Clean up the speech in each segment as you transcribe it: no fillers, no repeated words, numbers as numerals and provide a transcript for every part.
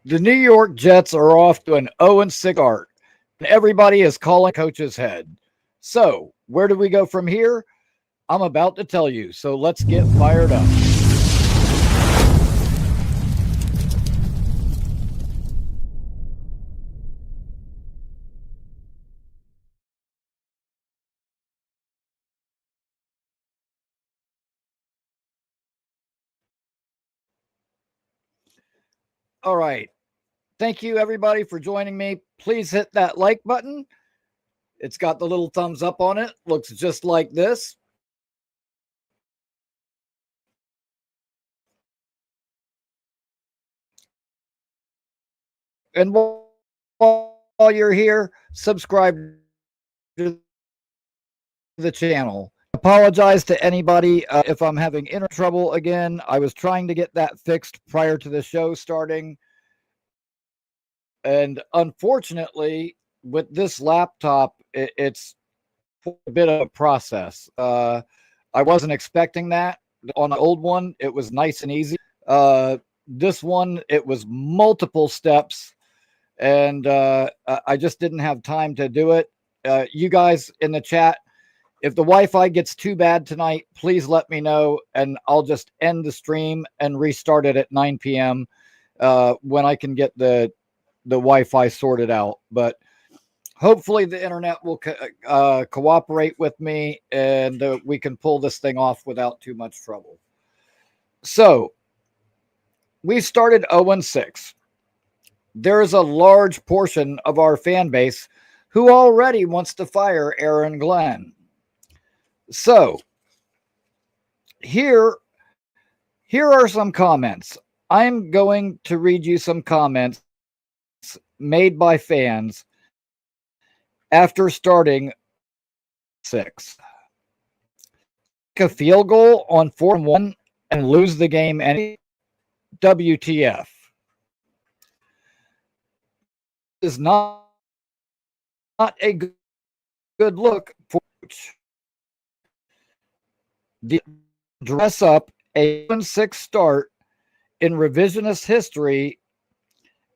The New York Jets are off to an 0-6 start, and everybody is calling coach's head. So, where do we go from here? I'm about to tell you, so let's get fired up. All right. Thank you, everybody, for joining me. Please hit that like button. It's got the little thumbs up on it. Looks just like this. And while you're here, subscribe to the channel. Apologize to anybody if I'm having internet trouble again. I was trying to get that fixed prior to the show starting. And unfortunately, with this laptop, it's a bit of a process. I wasn't expecting that. On the old one, it was nice and easy. This one, it was multiple steps, and I just didn't have time to do it. You guys in the chat, if the Wi-Fi gets too bad tonight, please let me know, and I'll just end the stream and restart it at 9 p.m. When I can get the Wi-Fi sorted out. But hopefully the internet will cooperate with me, and we can pull this thing off without too much trouble. So we started 0-6. There's a large portion of our fan base who already wants to fire Aaron Glenn. So here are some comments. I'm going to read you some comments made by fans after starting 6. A field goal on 4-1 and lose the game any WTF. Is not a good look for coach. The dress up a 1-6 start in revisionist history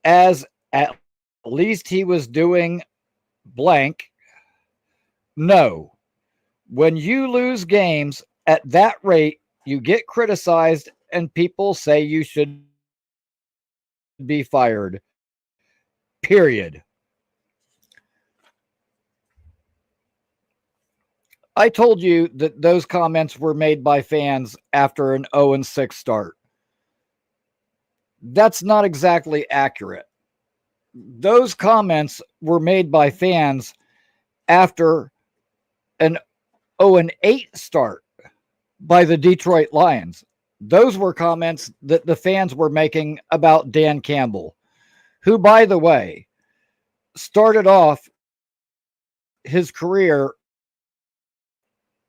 as at least he was doing blank. No. When you lose games at that rate, you get criticized and people say you should be fired. Period. I told you that those comments were made by fans after an 0-6 start. That's not exactly accurate. Those comments were made by fans after an 0-8 start by the Detroit Lions. Those were comments that the fans were making about Dan Campbell, who, by the way, started off his career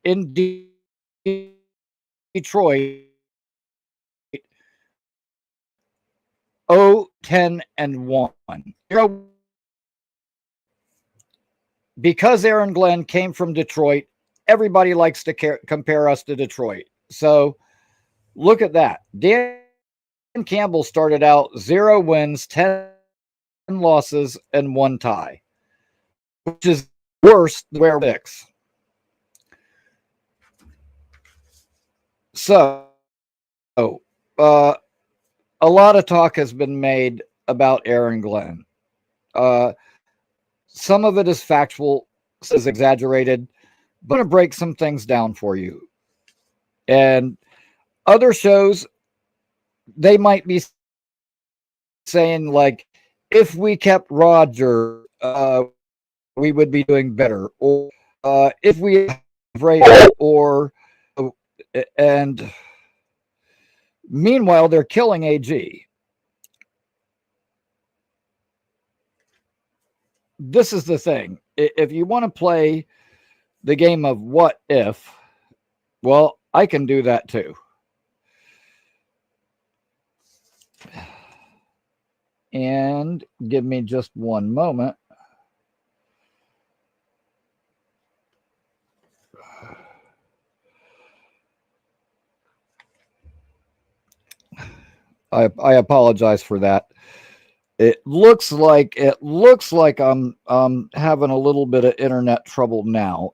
in Detroit 0-10-1. Because Aaron Glenn came from Detroit, everybody likes to compare us to Detroit. So look at that. Dan Campbell started out 0 wins, 10 losses, and 1 tie, which is worse than where 6. So, a lot of talk has been made about Aaron Glenn. Some of it is factual, is exaggerated, but I'm going to break some things down for you. And other shows, they might be saying, like, if we kept Roger, we would be doing better. Or if we have Vrabel, or and meanwhile, they're killing AG. This is the thing. If you want to play the game of what if, well, I can do that too. And give me just one moment. I apologize for that. It looks like I'm having a little bit of internet trouble now.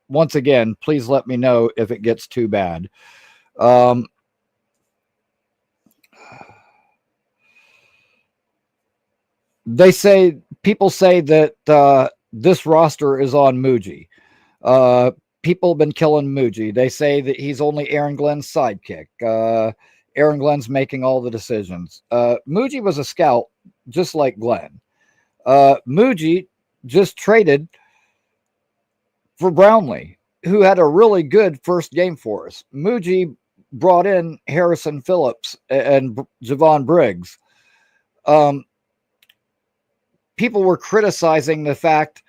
Once again, please let me know if it gets too bad. Um, they say people say that this roster is on Muji. Uh, People have been killing Muji. They say that he's only Aaron Glenn's sidekick. Aaron Glenn's making all the decisions. Muji was a scout, just like Glenn. Muji just traded for Brownlee, who had a really good first game for us. Muji brought in Harrison Phillips and Javon Briggs. Um, People were criticizing the fact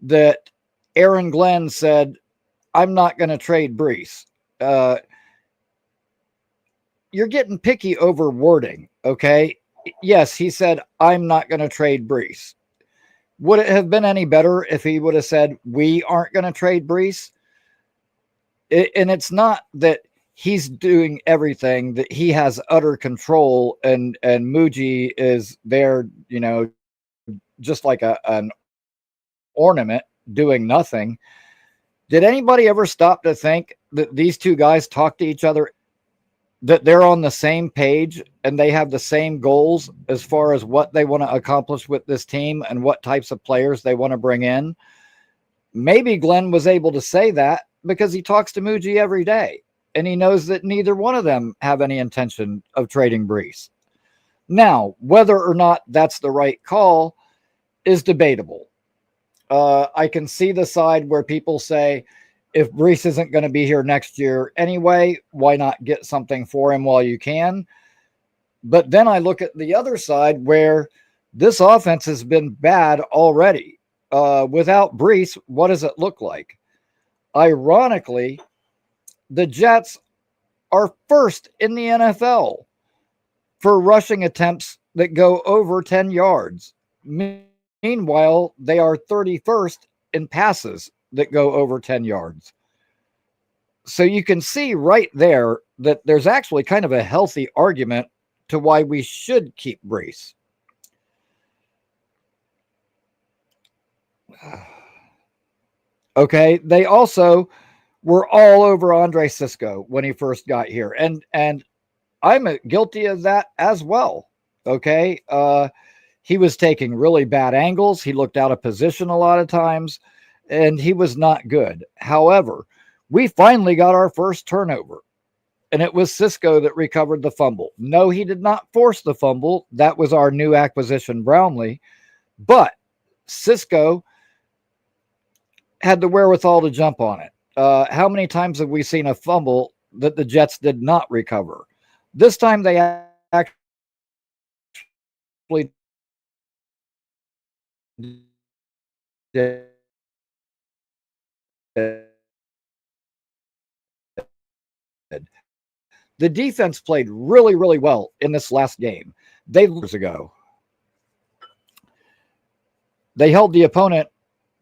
that Aaron Glenn said, I'm not going to trade Brees. Uh, you're getting picky over wording, okay? Yes, he said, I'm not going to trade Brees. Would it have been any better if he would have said, we aren't going to trade Brees? And it's not that he's doing everything, that he has utter control, and Muji is there, just like an ornament doing nothing. Did anybody ever stop to think that these two guys talk to each other, that they're on the same page and they have the same goals as far as what they want to accomplish with this team and what types of players they want to bring in? Maybe Glenn was able to say that because he talks to Muji every day and he knows that neither one of them have any intention of trading Brees. Now, whether or not that's the right call is debatable. I can see the side where people say, if Brees isn't going to be here next year anyway, why not get something for him while you can? But then I look at the other side where this offense has been bad already. Without Brees, what does it look like? Ironically, the Jets are first in the NFL for rushing attempts that go over 10 yards. Meanwhile, they are 31st in passes that go over 10 yards. So you can see right there that there's actually kind of a healthy argument to why we should keep Brees. Okay, they also were all over Andre Cisco when he first got here, and I'm guilty of that as well. Okay, he was taking really bad angles. He looked out of position a lot of times, and he was not good. However, we finally got our first turnover, and it was Cisco that recovered the fumble. No, he did not force the fumble. That was our new acquisition, Brownlee. But Cisco had the wherewithal to jump on it. How many times have we seen a fumble that the Jets did not recover? This time they actually did. The defense played really, really well in this last game. They years ago. They held the opponent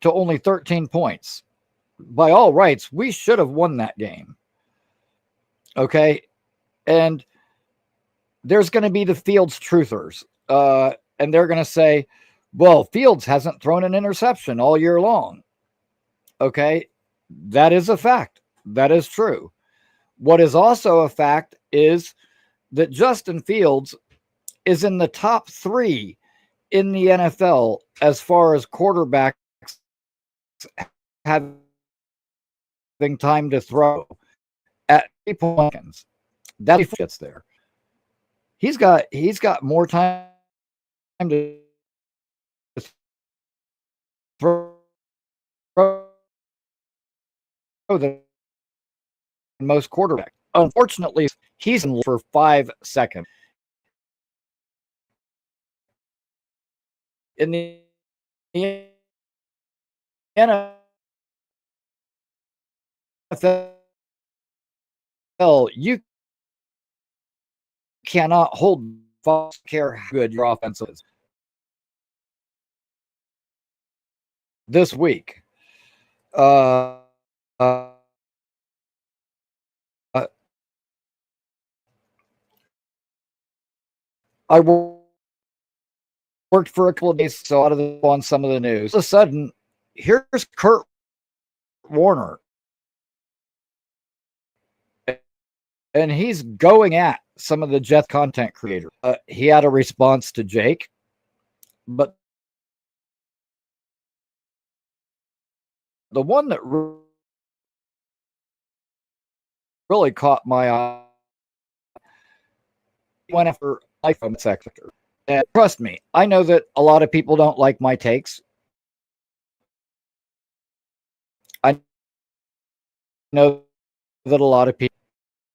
to only 13 points. By all rights, we should have won that game. Okay. And there's going to be the Fields truthers. And they're going to say, well, Fields hasn't thrown an interception all year long. Okay. That is a fact. That is true. What is also a fact is that Justin Fields is in the top 3 in the NFL as far as quarterbacks having time to throw at 3 points. That's gets there. He's got more time to throw than most quarterbacks. Unfortunately, he's in for 5 seconds. In the NFL, you cannot hold false care how good your offense is. This week, uh, uh, I worked for a couple of days, so out of the on some of the news. All of a sudden, here's Kurt Warner, and he's going at some of the Jets content creators. He had a response to Jake, but the one that really caught my eye went after life from the sector. And trust me, I know that a lot of people don't like my takes. I know that a lot of people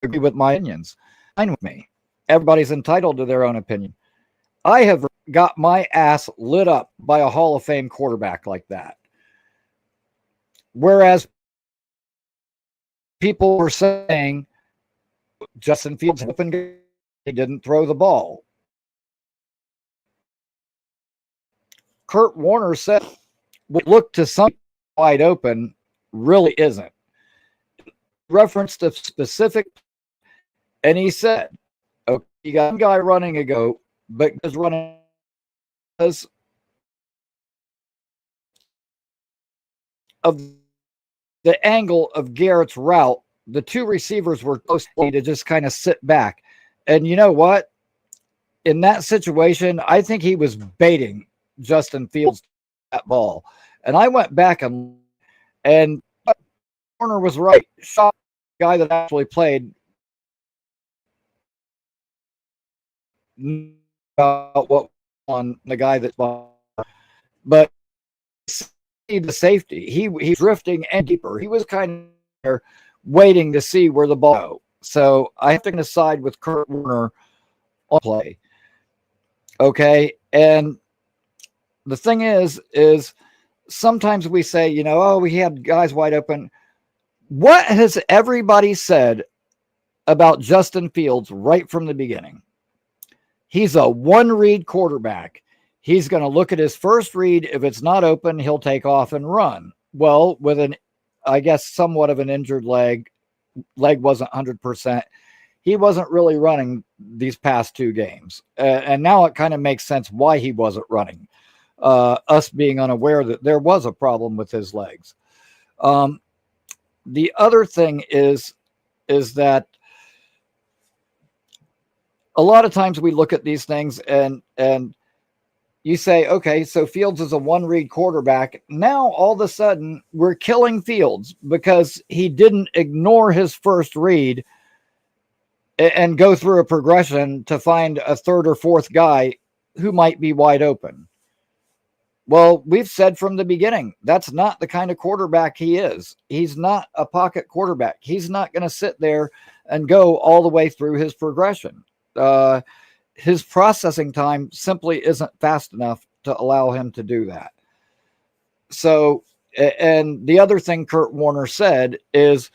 agree with my opinions. Fine with me. Everybody's entitled to their own opinion. I have got my ass lit up by a Hall of Fame quarterback like that. Whereas people were saying Justin Fields open, he didn't throw the ball. Kurt Warner said, we look to some wide open, really isn't. Referenced a specific, and he said, okay, you got one guy running a go, but is running because of the angle of Garrett's route, the two receivers were close to just kind of sit back. And you know what? In that situation, I think he was baiting Justin Fields that ball. And I went back and Warner was right. Shot the guy that actually played what on the guy that but the safety. He's drifting and deeper. He was kind of there waiting to see where the ball go. So I have to side with Kurt Warner on play. Okay. And the thing is sometimes we say, you know, oh, we had guys wide open. What has everybody said about Justin Fields right from the beginning? He's a one-read quarterback. He's going to look at his first read. If it's not open, he'll take off and run. Well, with I guess, somewhat of an injured leg wasn't 100%. He wasn't really running these past two games. And now it kind of makes sense why he wasn't running. Us being unaware that there was a problem with his legs. The other thing is that a lot of times we look at these things and you say, okay, so Fields is a one-read quarterback. Now, all of a sudden, we're killing Fields because he didn't ignore his first read and go through a progression to find a third or fourth guy who might be wide open. Well, we've said from the beginning, that's not the kind of quarterback he is. He's not a pocket quarterback. He's not going to sit there and go all the way through his progression. His processing time simply isn't fast enough to allow him to do that. So, and the other thing Kurt Warner said is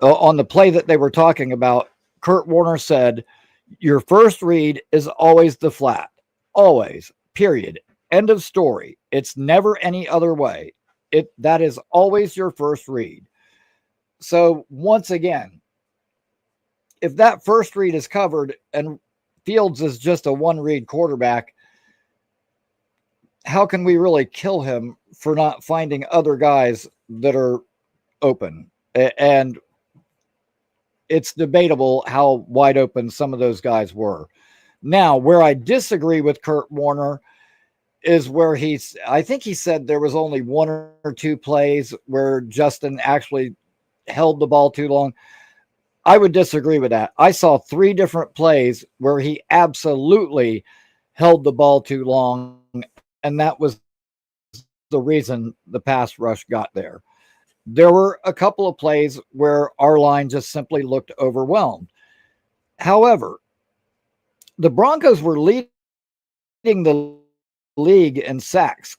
on the play that they were talking about, Kurt Warner said, your first read is always the flat. Always, period. End of story. It's never any other way. That is always your first read. So once again, if that first read is covered and Fields is just a one-read quarterback, how can we really kill him for not finding other guys that are open? And it's debatable how wide open some of those guys were. Now, where I disagree with Kurt Warner is where I think he said there was only one or two plays where Justin actually held the ball too long. I would disagree with that. I saw 3 different plays where he absolutely held the ball too long, and that was the reason the pass rush got there. There were a couple of plays where our line just simply looked overwhelmed. However, the Broncos were leading the league in sacks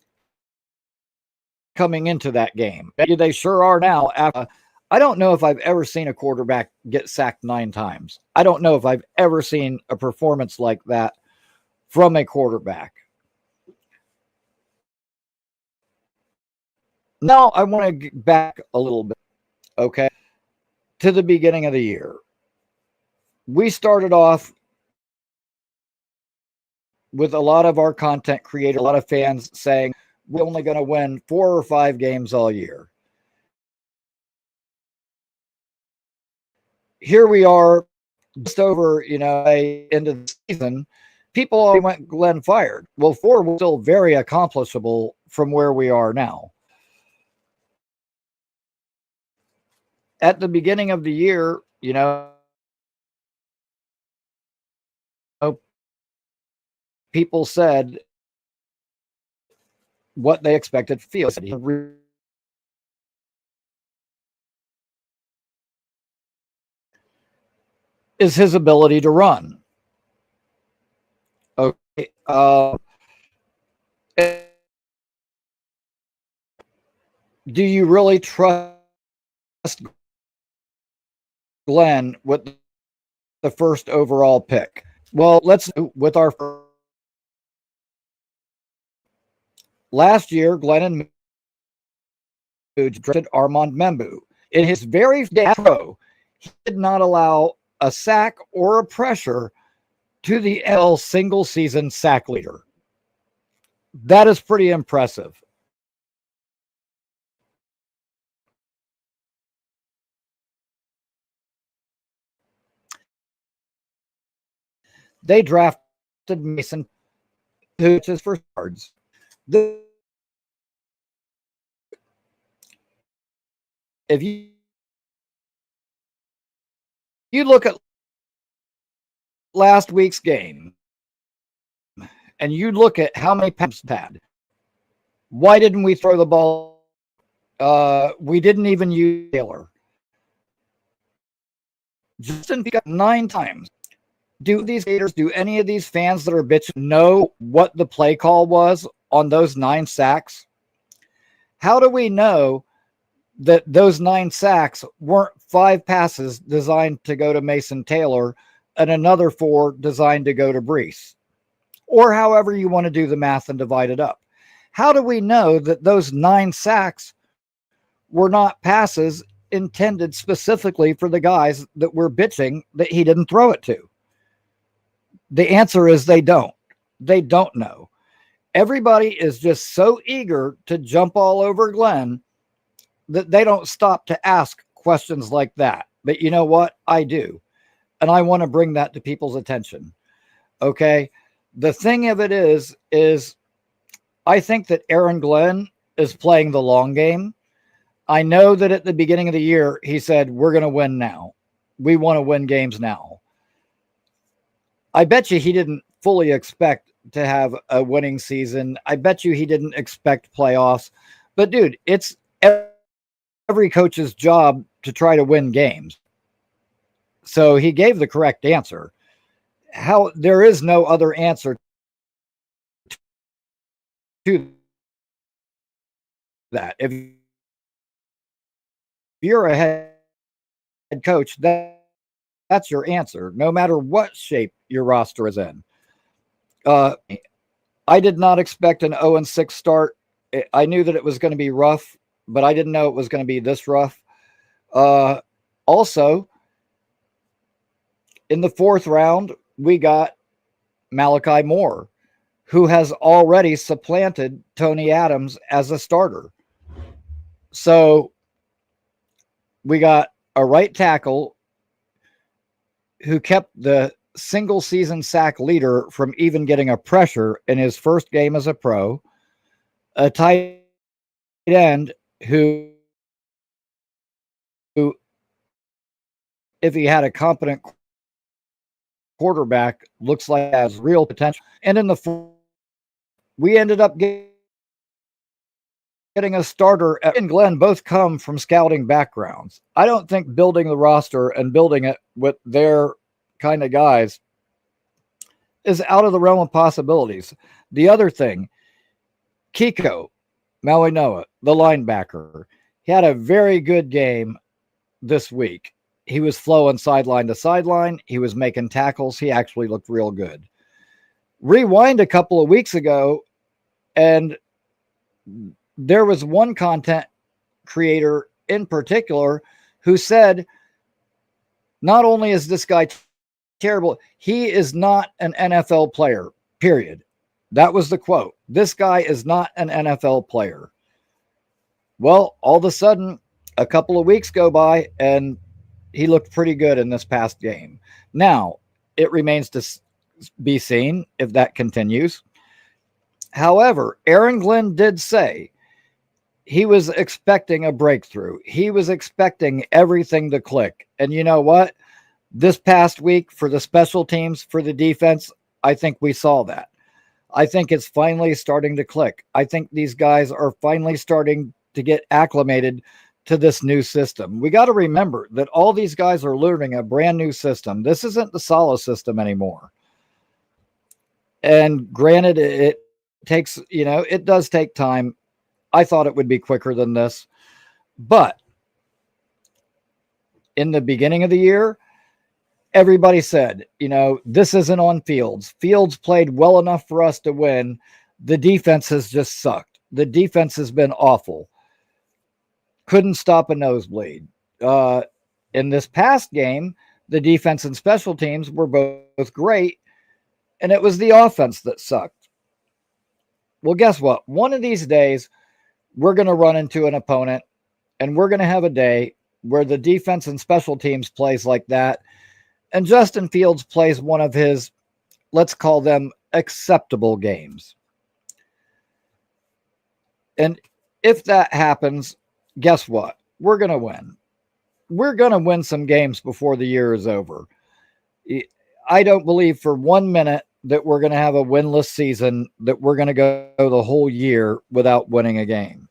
coming into that game. They sure are now. I don't know if I've ever seen a quarterback get sacked 9 times. I don't know if I've ever seen a performance like that from a quarterback. Now I want to get back a little bit, okay, to the beginning of the year. We started off with a lot of our content creators, a lot of fans saying we're only going to win 4 or 5 games all year. Here we are, just over, into the season. People already went Glenn fired. Well, 4 was still very accomplishable from where we are now. At the beginning of the year, people said what they expected Fields is his ability to run. Okay. Do you really trust Glenn with the first overall pick? Well, let's with our last year, Glenn and drafted Armand Membu. In his very pro, he did not allow a sack or a pressure to the L single season sack leader. That is pretty impressive. They drafted Mason, who is for yards. If you look at last week's game and you look at how many passes had, why didn't we throw the ball? We didn't even use Taylor. Justin got 9 times. Do these haters, do any of these fans that are bitching know what the play call was on those 9 sacks? How do we know that those 9 sacks weren't 5 passes designed to go to Mason Taylor and another 4 designed to go to Brees? Or however you want to do the math and divide it up. How do we know that those 9 sacks were not passes intended specifically for the guys that were bitching that he didn't throw it to? The answer is they don't. They don't know. Everybody is just so eager to jump all over Glenn that they don't stop to ask questions like that. But you know what? I do. And I want to bring that to people's attention. Okay. The thing of it is I think that Aaron Glenn is playing the long game. I know that at the beginning of the year, he said, we're going to win now. We want to win games now. I bet you he didn't fully expect to have a winning season. I bet you he didn't expect playoffs. But, dude, it's every coach's job to try to win games. So he gave the correct answer. There is no other answer to that. If you're a head coach, that's your answer, no matter what shape your roster is in. I did not expect an 0-6 start. I knew that it was going to be rough, but I didn't know it was going to be this rough. Also, in the 4th round, we got Malachi Moore, who has already supplanted Tony Adams as a starter. So we got a right tackle who kept the single season sack leader from even getting a pressure in his first game as a pro, a tight end who if he had a competent quarterback, looks like has real potential. And in we ended up getting a starter. And Glenn both come from scouting backgrounds. I don't think building the roster and building it with their kind of guys is out of the realm of possibilities. The other thing, Kiko Malinois, the linebacker, he had a very good game this week. He was flowing sideline to sideline. He was making tackles. He actually looked real good. Rewind a couple of weeks ago, and there was one content creator in particular who said, not only is this guy terrible, he is not an NFL player, period. That was the quote. This guy is not an NFL player. Well, all of a sudden, a couple of weeks go by and he looked pretty good in this past game. Now, it remains to be seen if that continues. However, Aaron Glenn did say he was expecting a breakthrough. He was expecting everything to click. And you know what? This past week for the special teams, for the defense, I think we saw that. I think it's finally starting to click. I think these guys are finally starting to get acclimated to this new system. We got to remember that all these guys are learning a brand new system. This isn't the Saleh system anymore. And granted, it takes, it does take time. I thought it would be quicker than this. But in the beginning of the year, everybody said, this isn't on Fields. Fields played well enough for us to win. The defense has just sucked. The defense has been awful. Couldn't stop a nosebleed. In this past game, the defense and special teams were both great, and it was the offense that sucked. Well, guess what? One of these days, we're going to run into an opponent, and we're going to have a day where the defense and special teams plays like that, and Justin Fields plays one of his, let's call them, acceptable games. And if that happens, guess what? We're going to win. We're going to win some games before the year is over. I don't believe for 1 minute that we're going to have a winless season, that we're going to go the whole year without winning a game.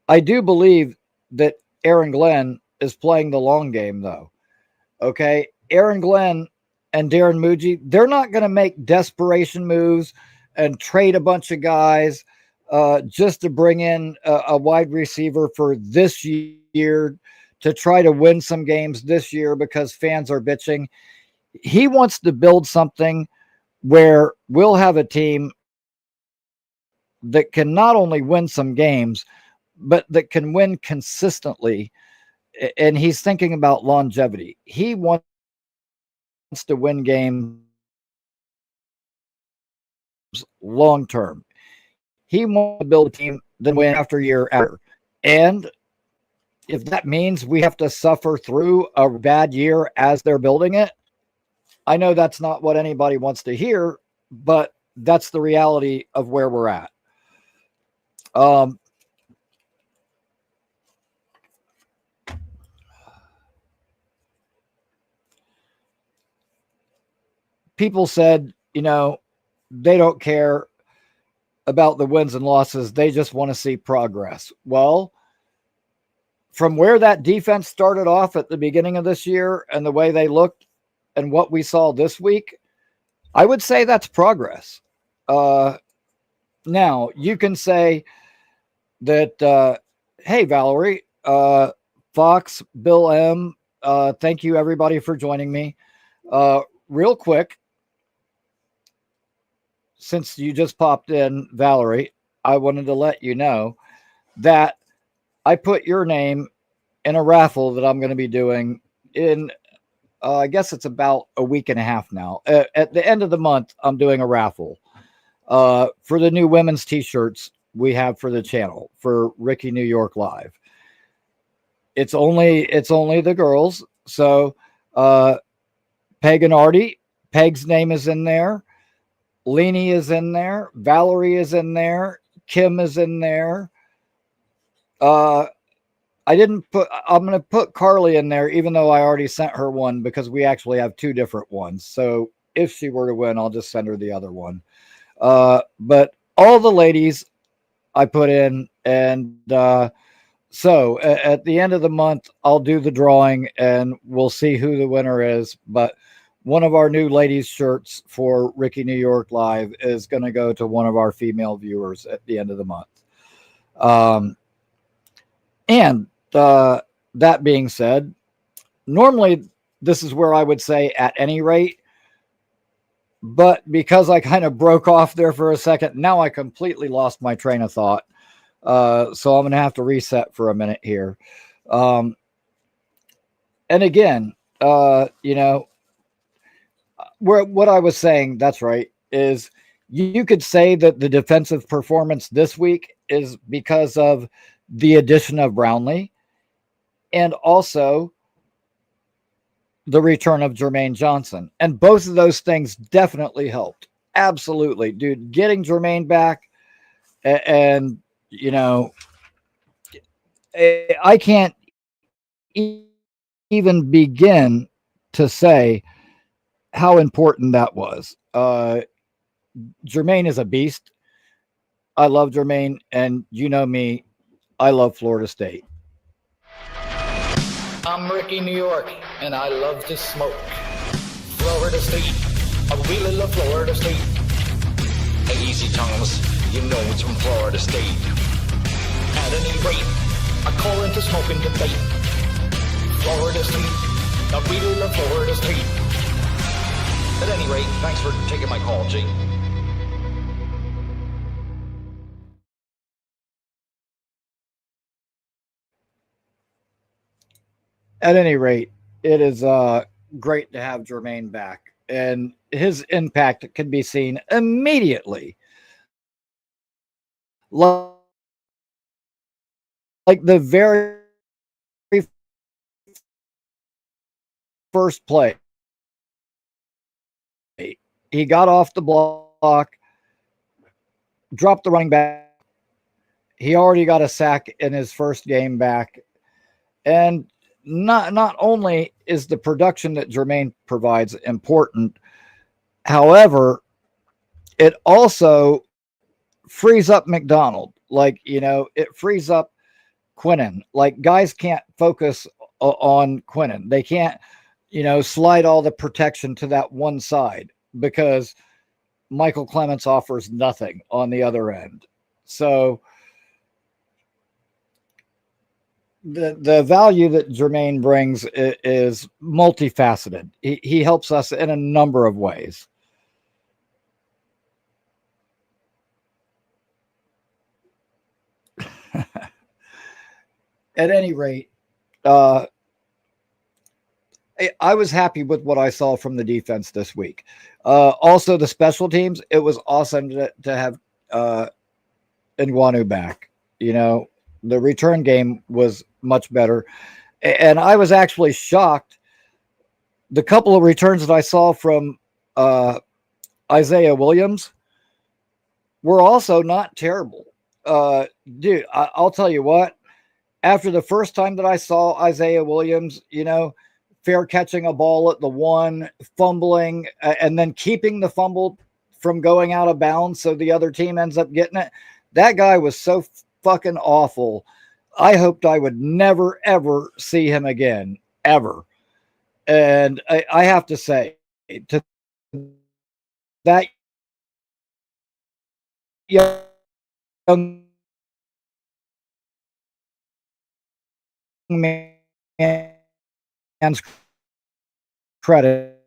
I do believe that Aaron Glenn is playing the long game, though. Okay? Aaron Glenn and Darren Muji, they're not going to make desperation moves and trade a bunch of guys just to bring in a wide receiver for this year to try to win some games this year because fans are bitching. He wants to build something where we'll have a team that can not only win some games, but that can win consistently. And he's thinking about longevity. He wants to win games long term. He wants to build a team that win after year after. And if that means we have to suffer through a bad year as they're building it, I know that's not what anybody wants to hear, but that's the reality of where we're at. People said, they don't care about the wins and losses. They just want to see progress. Well, from where that defense started off at the beginning of this year and the way they looked and what we saw this week, I would say that's progress. Now, you can say that, hey, Valerie, Fox, Bill M., thank you, everybody, for joining me. Real quick, since you just popped in, Valerie, I wanted to let you know that I put your name in a raffle that I'm going to be doing in, I guess it's about a week and a half now. At the end of the month, I'm doing a raffle for the new women's t-shirts we have for the channel for Ricky New York Live. It's only the girls. So Peg and Artie, Peg's name is in there. Leanie is in there. Valerie is in there. Kim is in there. I'm going to put Carly in there, even though I already sent her one because we actually have two different ones. So if she were to win, I'll just send her the other one. But all the ladies I put in. And so at the end of the month, I'll do the drawing and we'll see who the winner is. But one of our new ladies' shirts for Ricky New York Live is going to go to one of our female viewers at the end of the month. And that being said, normally this is where I would say at any rate, but because I kind of broke off there for a second, now I completely lost my train of thought. So I'm going to have to reset for a minute here. And again, where what I was saying, that's right, is you could say that the defensive performance this week is because of the addition of Brownlee and also the return of Jermaine Johnson. And both of those things definitely helped. Absolutely. Dude, getting Jermaine back and you know, I can't even begin to say how important that was. Jermaine is a beast. I love Jermaine, and you know me, I love Florida State. I'm Ricky, New York, and I love to smoke. Florida State, I really love Florida State. Hey, easy Thomas, you know it's from Florida State. At any rate, I call into smoking debate. Florida State, I really love Florida State. At any rate, thanks for taking my call, G. At any rate, it is great to have Jermaine back, and his impact can be seen immediately. Like the very first play, he got off the block, dropped the running back. He already got a sack in his first game back, and not only is the production that Jermaine provides important, however, it also frees up McDonald. Like, it frees up Quinnen. Like, guys can't focus on Quinnen. They can't, slide all the protection to that one side because Michael Clements offers nothing on the other end. So the value that Jermaine brings is multifaceted. He helps us in a number of ways. At any rate, I was happy with what I saw from the defense this week. Also, the special teams, it was awesome to have Nguanu back. The return game was much better. And I was actually shocked. The couple of returns that I saw from Isaiah Williams were also not terrible. Dude, I'll tell you what, after the first time that I saw Isaiah Williams, fair catching a ball at the one, fumbling, and then keeping the fumble from going out of bounds so the other team ends up getting it. That guy was so fucking awful. I hoped I would never, ever see him again, ever. And I have to say, to that young man's credit,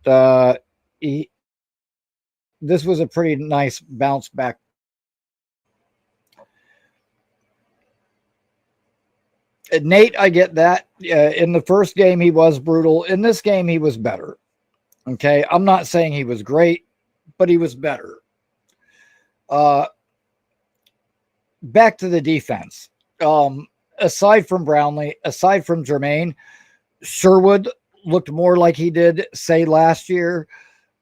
uh, he, this was a pretty nice bounce back. Nate, I get that. In the first game, he was brutal. In this game, he was better. Okay. I'm not saying he was great, but he was better. Back to the defense. Aside from Brownlee, aside from Jermaine, Sherwood looked more like he did, say, last year.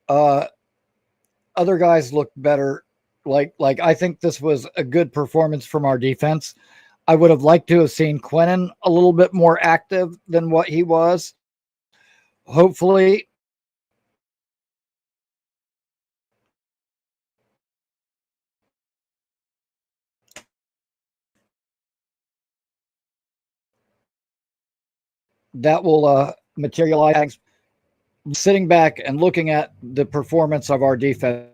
Other guys looked better. Like I think this was a good performance from our defense. I would have liked to have seen Quinnen a little bit more active than what he was. Hopefully, that will materialize. Sitting back and looking at the performance of our defense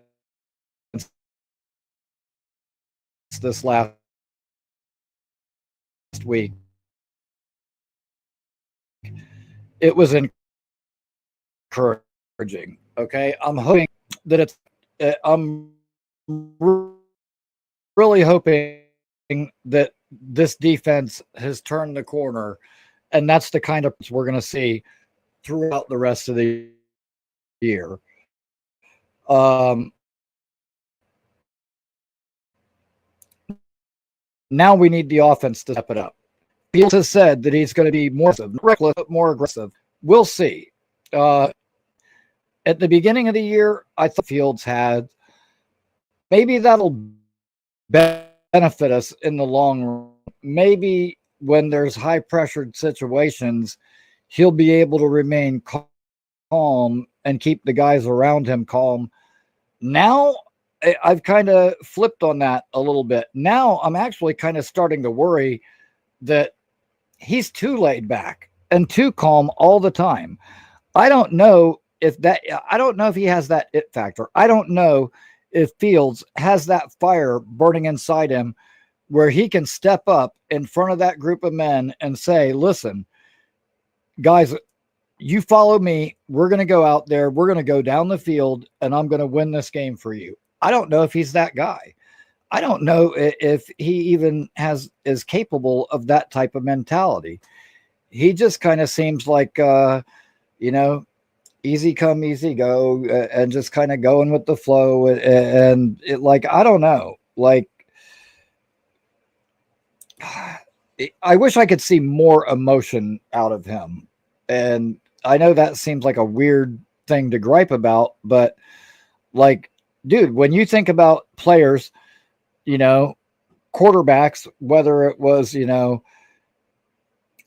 this last week, it was encouraging. Okay, I'm hoping that it's. I'm really hoping that this defense has turned the corner, and that's the kind of we're going to see throughout the rest of the year. Now we need the offense to step it up. Fields has said that he's going to be more reckless, more aggressive. We'll see. At the beginning of the year, I thought Fields had maybe that'll benefit us in the long run. Maybe when there's high pressured situations, he'll be able to remain calm and keep the guys around him calm. Now, I've kind of flipped on that a little bit. Now I'm actually kind of starting to worry that he's too laid back and too calm all the time. I don't know if he has that it factor. I don't know if Fields has that fire burning inside him where he can step up in front of that group of men and say, listen, guys, you follow me. We're going to go out there. We're going to go down the field and I'm going to win this game for you. I don't know if he's that guy. I don't know if he even is capable of that type of mentality. He just kind of seems like, easy come, easy go, and just kind of going with the flow. And it, like, I don't know, like, I wish I could see more emotion out of him. And I know that seems like a weird thing to gripe about, but like, dude, when you think about players, quarterbacks, whether it was, Aaron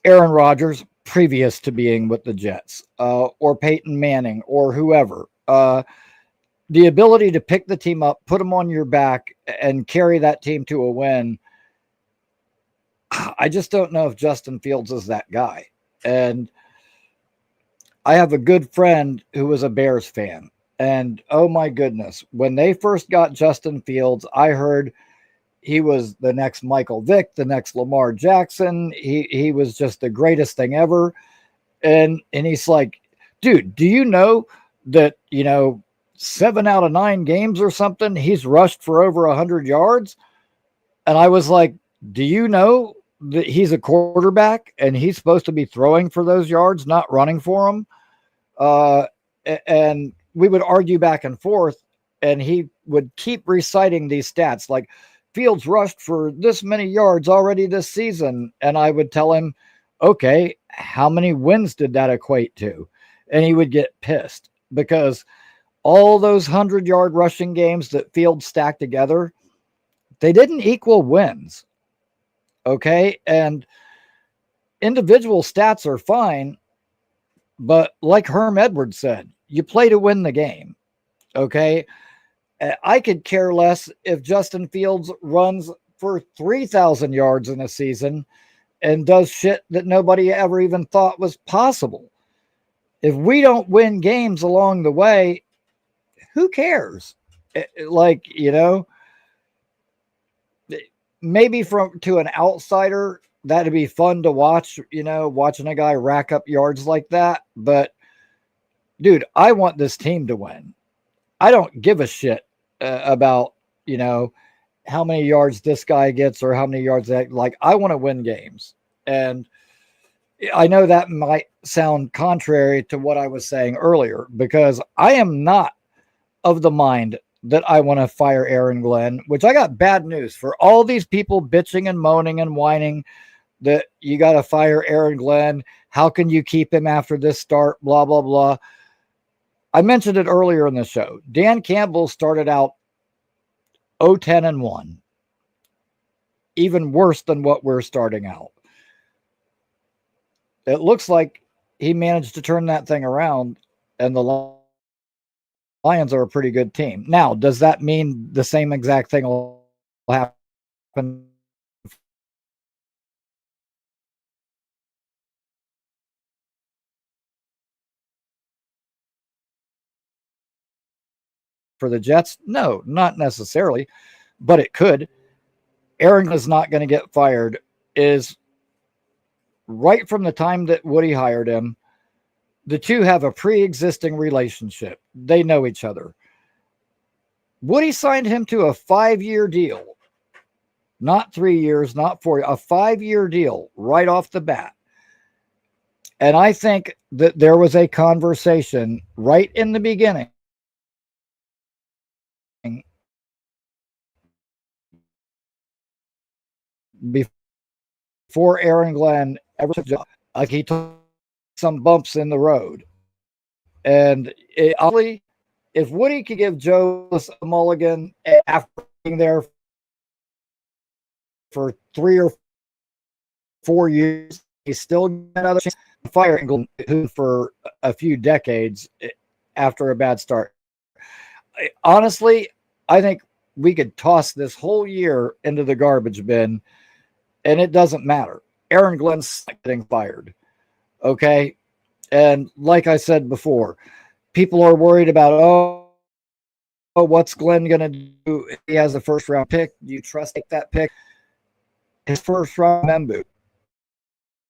Rodgers previous to being with the Jets, or Peyton Manning or whoever, the ability to pick the team up, put them on your back and carry that team to a win. I just don't know if Justin Fields is that guy. And I have a good friend who was a Bears fan. And oh my goodness, when they first got Justin Fields, I heard he was the next Michael Vick, the next Lamar Jackson. He was just the greatest thing ever. And he's like, dude, do you know that, 7 out of 9 games or something, he's rushed for over 100 yards? And I was like, do you know that he's a quarterback and he's supposed to be throwing for those yards, not running for them? And we would argue back and forth, and he would keep reciting these stats like Fields rushed for this many yards already this season. And I would tell him, okay, how many wins did that equate to? And he would get pissed because all those 100-yard rushing games that Fields stacked together, they didn't equal wins. Okay. And individual stats are fine, but like Herm Edwards said, you play to win the game. Okay. I could care less if Justin Fields runs for 3,000 yards in a season and does shit that nobody ever even thought was possible. If we don't win games along the way, who cares? Like, maybe to an outsider, that'd be fun to watch, watching a guy rack up yards like that. But dude, I want this team to win. I don't give a shit about, how many yards this guy gets or how many yards that, like, I want to win games. And I know that might sound contrary to what I was saying earlier, because I am not of the mind that I want to fire Aaron Glenn, which I got bad news for all these people bitching and moaning and whining that you got to fire Aaron Glenn. How can you keep him after this start? Blah, blah, blah. I mentioned it earlier in the show. Dan Campbell started out 0-10-1, even worse than what we're starting out. It looks like he managed to turn that thing around, and the Lions are a pretty good team. Now, does that mean the same exact thing will happen for the Jets? No, not necessarily, but it could. Aaron is not going to get fired. Is right from the time that Woody hired him, the two have a pre-existing relationship. They know each other. Woody signed him to a 5-year deal, not 3 years, not 4, a 5-year deal right off the bat. And I think that there was a conversation right in the beginning before Aaron Glenn ever took a job. Like he took some bumps in the road. And honestly, if Woody could give Joe a mulligan after being there for 3 or 4 years, he's still got another chance to fire England for a few decades after a bad start. Honestly, I think we could toss this whole year into the garbage bin, and it doesn't matter. Aaron Glenn's getting fired. Okay. And like I said before, people are worried about, what's Glenn going to do if he has a first round pick? Do you trust that pick? His first round Membu,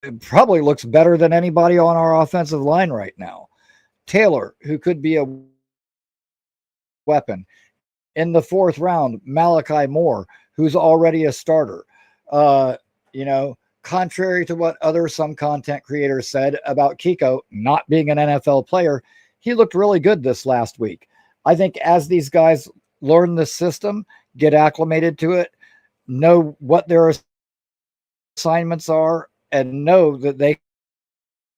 it probably looks better than anybody on our offensive line right now. Taylor, who could be a weapon. In the fourth round, Malachi Moore, who's already a starter. Contrary to what some content creators said about Kiko not being an NFL player, he looked really good this last week. I think as these guys learn the system, get acclimated to it, know what their assignments are, and know that they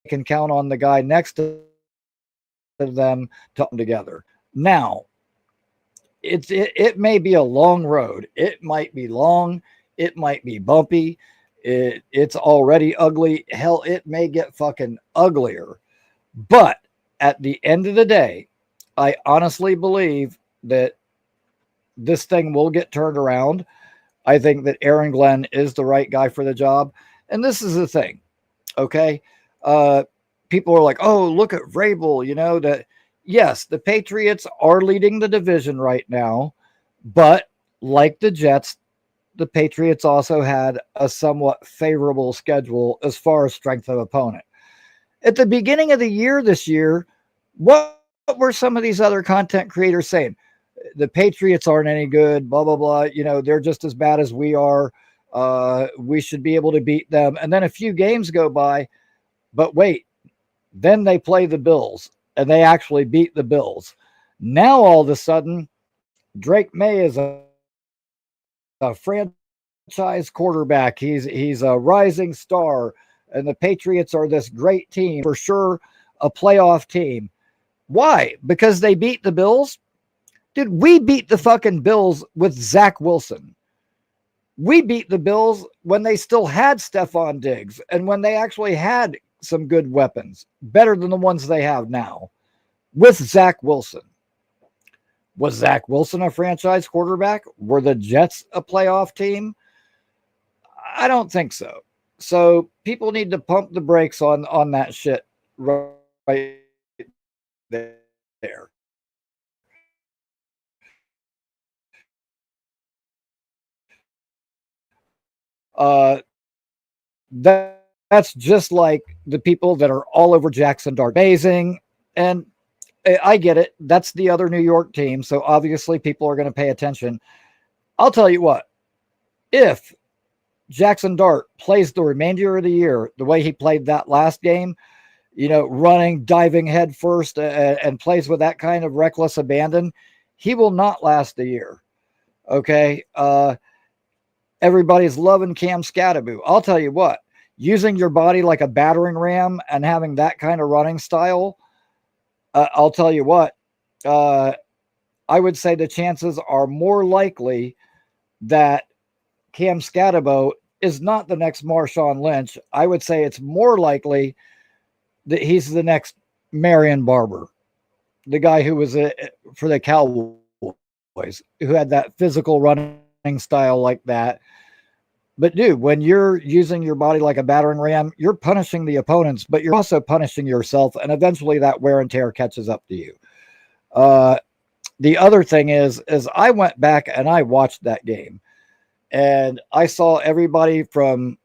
can count on the guy next to them to come together. Now, it may be a long road. It might be long. It might be bumpy. It's already ugly. Hell, it may get fucking uglier. But at the end of the day, I honestly believe that this thing will get turned around. I think that Aaron Glenn is the right guy for the job. And this is the thing, okay? People are like, oh, look at Vrabel, that yes, the Patriots are leading the division right now, but like the Jets, the Patriots also had a somewhat favorable schedule as far as strength of opponent. At the beginning of the year this year, what were some of these other content creators saying? The Patriots aren't any good, blah, blah, blah. They're just as bad as we are. We should be able to beat them. And then a few games go by, but wait, then they play the Bills, and they actually beat the Bills. Now, all of a sudden, Drake May is a franchise quarterback. He's a rising star, and the Patriots are this great team, for sure, a playoff team. Why? Because they beat the Bills? Dude, we beat the fucking Bills with Zach Wilson. We beat the Bills when they still had Stephon Diggs and when they actually had some good weapons, better than the ones they have now, with Zach Wilson. Was Zach Wilson a franchise quarterback? Were the Jets a playoff team? I don't think so. So people need to pump the brakes on that shit right there. That's just like the people that are all over Jackson Dart amazing. And I get it. That's the other New York team. So obviously people are going to pay attention. I'll tell you what, if Jackson Dart plays the remainder of the year the way he played that last game, running, diving head first, and plays with that kind of reckless abandon, he will not last a year. Okay. Everybody's loving Cam Scatterbo. I'll tell you what, using your body like a battering ram and having that kind of running style, I'll tell you what, I would say the chances are more likely that Cam Scatterbo is not the next Marshawn Lynch. I would say it's more likely that he's the next Marion Barber, the guy who was for the Cowboys, who had that physical running style like that. But dude, when you're using your body like a battering ram, you're punishing the opponents, but you're also punishing yourself. And eventually that wear and tear catches up to you. The other thing is I went back and I watched that game and I saw everybody from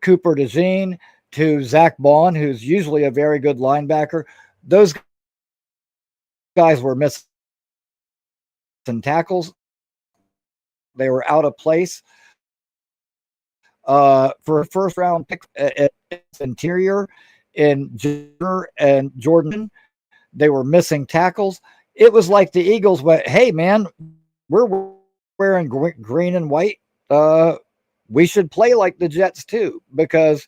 Cooper DeJean to Zach Bond, who's usually a very good linebacker. Those guys were missing tackles. They were out of place. For a first round pick interior, in Jenner and Jordan. They were missing tackles. It was like the Eagles went, "Hey, man, we're wearing green and white. We should play like the Jets too," because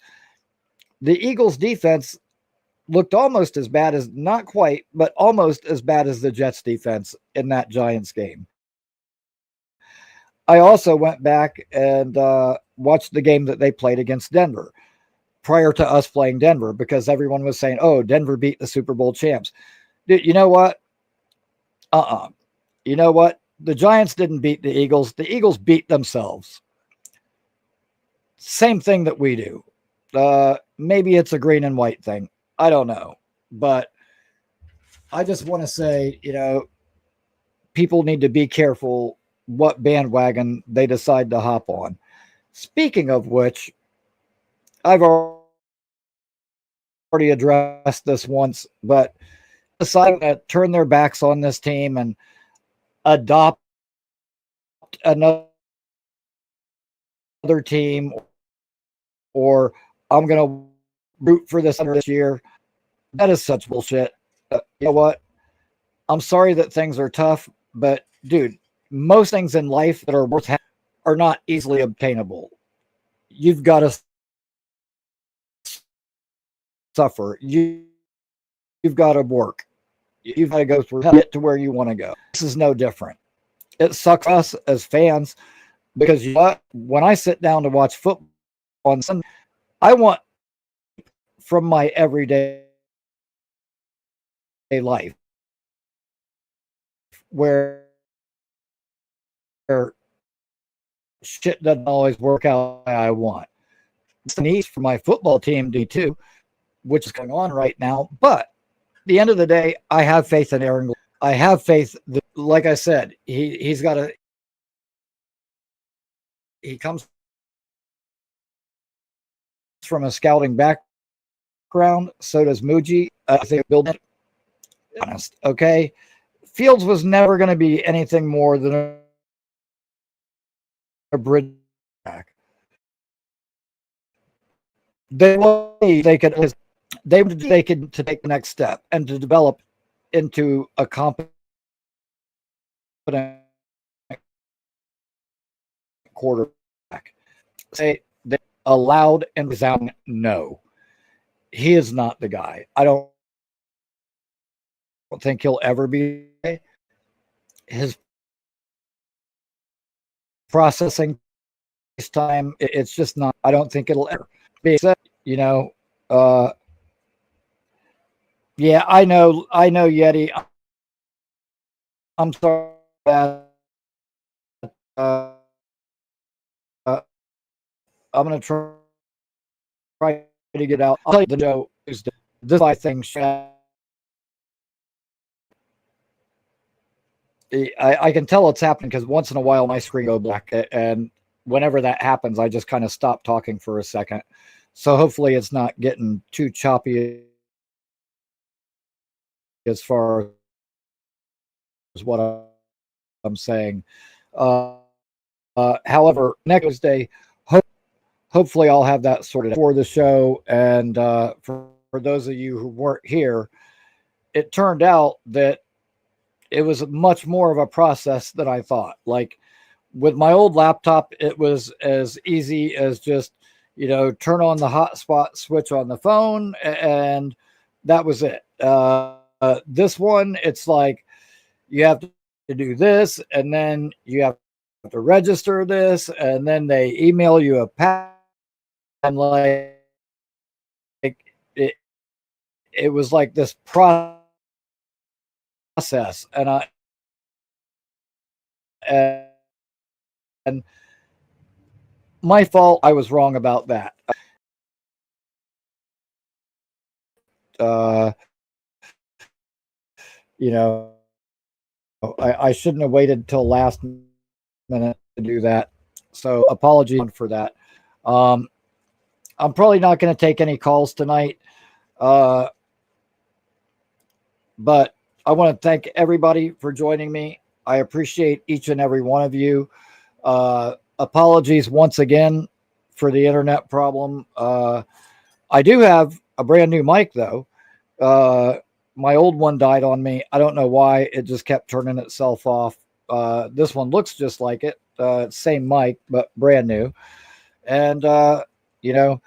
the Eagles' defense looked almost as bad as, not quite, but almost as bad as the Jets' defense in that Giants game. I also went back and watched the game that they played against Denver prior to us playing Denver, because everyone was saying, "Oh, Denver beat the Super Bowl champs." Dude, you know what? You know what? The Giants didn't beat the Eagles. The Eagles beat themselves. Same thing that we do. Maybe it's a green and white thing. I don't know. But I just want to say, people need to be careful what bandwagon they decide to hop on. Speaking of which, I've already addressed this once, but deciding to turn their backs on this team and adopt another team, or I'm going to root for this year, that is such bullshit. You know what? I'm sorry that things are tough, but dude, most things in life that are worth having are not easily obtainable. You've got to suffer. You've got to work. You've got to go through to get to where you want to go. This is no different. It sucks us as fans, because you know what? When I sit down to watch football on Sunday, I want from my everyday life where shit doesn't always work out the way I want. It's the need for my football team to too, which is going on right now. But at the end of the day, I have faith in Aaron. I have faith that, like I said, he comes from a scouting background. So does Muji. I think building it. Honest, okay. Fields was never going to be anything more than a bridge back. They could to take the next step and to develop into a competent quarterback. Say they allowed and resounding no. He is not the guy. I don't think he'll ever be. His processing time, it's just not. I don't think it'll ever be. Yeah, I know, Yeti. I'm sorry. I'm gonna try to get out. I'll tell you the joke is this thing. I can tell it's happening because once in a while my screen go black, and whenever that happens, I just kind of stop talking for a second. So hopefully it's not getting too choppy as far as what I'm saying. However, next day, hopefully I'll have that sorted for the show. And for those of you who weren't here, it turned out that it was much more of a process than I thought. Like with my old laptop, it was as easy as just, turn on the hotspot switch on the phone, and that was it. This one, it's like you have to do this, and then you have to register this, and then they email you a pass. And like it was like this process, and my fault. I was wrong about that. I shouldn't have waited till last minute to do that. So apologies for that. I'm probably not going to take any calls tonight. But I want to thank everybody for joining me. I appreciate each and every one of you. Apologies once again for the internet problem. I do have a brand new mic though. My old one died on me. I don't know why. It just kept turning itself off. This one looks just like it. Same mic, but brand new. And, you know,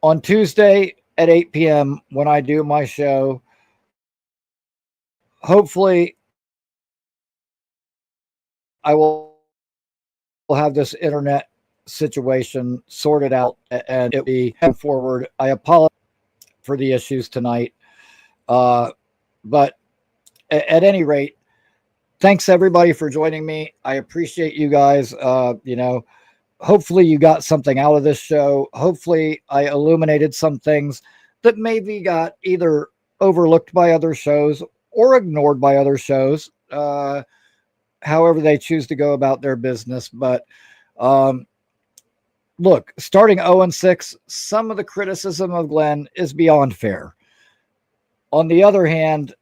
on Tuesday at 8 p.m. when I do my show, hopefully I will have this internet situation sorted out and it will be forward. I apologize for the issues tonight. But at any rate, thanks everybody for joining me. I appreciate you guys. You know, hopefully you got something out of this show. Hopefully I illuminated some things that maybe got either overlooked by other shows or ignored by other shows. However they choose to go about their business. But look, starting 0-6, some of the criticism of Glenn is beyond fair. On the other hand,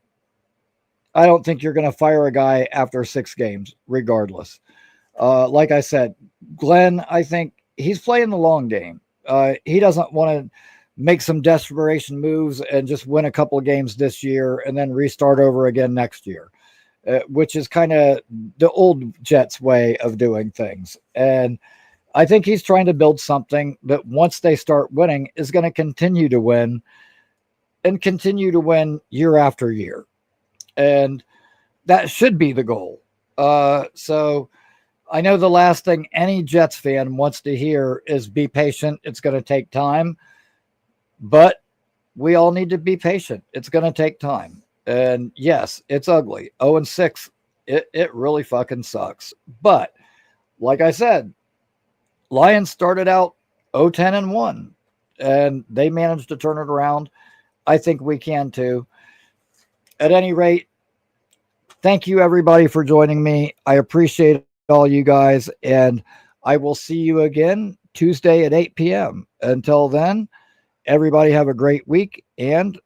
I don't think you're going to fire a guy after 6 games, regardless. Like I said, Glenn, I think he's playing the long game. He doesn't want to make some desperation moves and just win a couple of games this year and then restart over again next year. Which is kind of the old Jets way of doing things. And I think he's trying to build something that once they start winning is going to continue to win and continue to win year after year. And that should be the goal. So I know the last thing any Jets fan wants to hear is be patient. It's going to take time, but we all need to be patient. It's going to take time. And yes, it's ugly. 0-6, it really fucking sucks. But like I said, Lions started out 0-10-1, and they managed to turn it around. I think we can too. At any rate, thank you everybody for joining me. I appreciate all you guys, and I will see you again Tuesday at 8 p.m. Until then, everybody have a great week, and